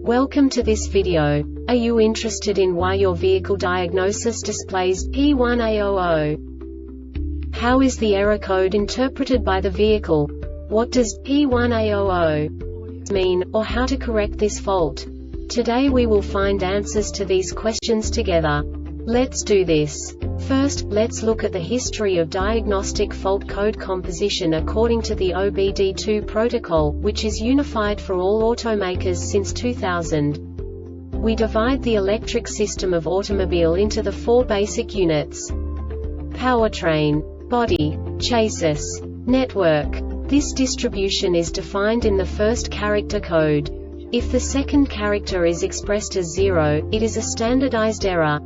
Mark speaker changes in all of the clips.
Speaker 1: Welcome to this video. Are you interested in why your vehicle diagnosis displays P1A00? How is the error code interpreted by the vehicle? What does P1A00 mean, or how to correct this fault? Today we will find answers to these questions together. Let's do this. First, let's look at the history of diagnostic fault code composition according to the OBD2 protocol, which is unified for all automakers since 2000. We divide the electric system of automobile into the four basic units: powertrain, body, chassis, network. This distribution is defined in the first character code. If the second character is expressed as 0, it is a standardized error.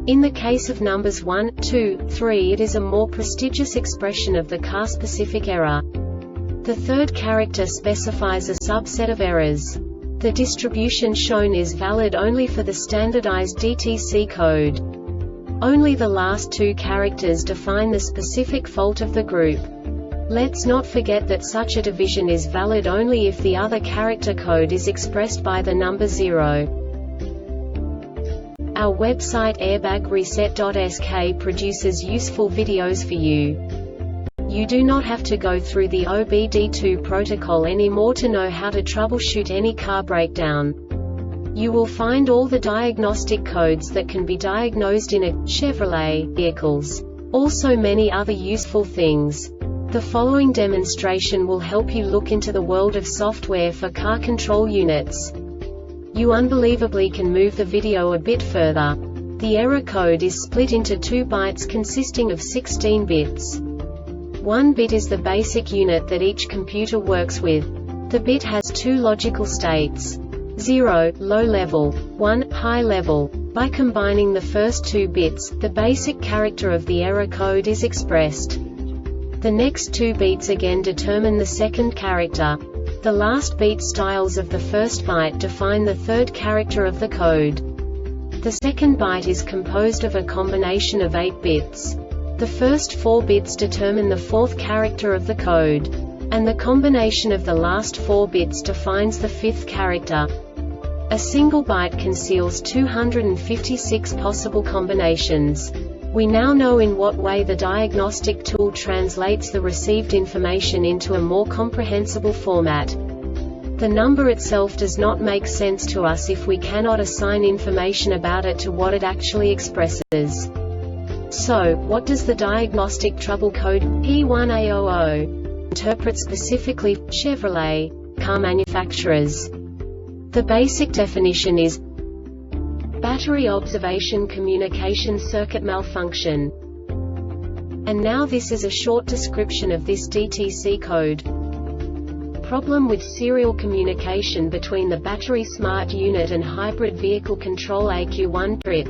Speaker 1: In the case of numbers 1, 2, 3, it is a more prestigious expression of the car-specific error. The third character specifies a subset of errors. The distribution shown is valid only for the standardized DTC code. Only the last two characters define the specific fault of the group. Let's not forget that such a division is valid only if the other character code is expressed by the number 0. Our website airbagreset.sk produces useful videos for you. You do not have to go through the OBD2 protocol anymore to know how to troubleshoot any car breakdown. You will find all the diagnostic codes that can be diagnosed in a Chevrolet vehicles. Also many other useful things. The following demonstration will help you look into the world of software for car control units. You unbelievably can move the video a bit further. The error code is split into 2 bytes consisting of 16 bits. 1 bit is the basic unit that each computer works with. The bit has 2 logical states: 0, low level, 1, high level. By combining the first 2 bits, the basic character of the error code is expressed. The next 2 bits again determine the second character. The last beat styles of the first byte define the third character of the code. The second byte is composed of a combination of 8 bits. The first 4 bits determine the fourth character of the code. And the combination of the last 4 bits defines the fifth character. A single byte conceals 256 possible combinations. We now know in what way the diagnostic tool translates the received information into a more comprehensible format. The number itself does not make sense to us if we cannot assign information about it to what it actually expresses. So, what does the Diagnostic Trouble Code, P1A00, interpret specifically for Chevrolet car manufacturers? The basic definition is battery observation communication circuit malfunction. And now this is a short description of this DTC code. Problem with serial communication between the battery smart unit and hybrid vehicle control ECU1 trip.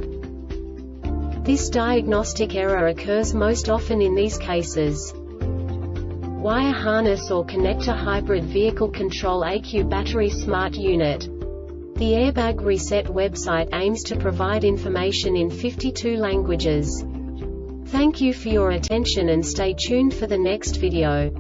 Speaker 1: This diagnostic error occurs most often in these cases: wire harness or connector hybrid vehicle control ECU battery smart unit. The Airbag Reset website aims to provide information in 52 languages. Thank you for your attention and stay tuned for the next video.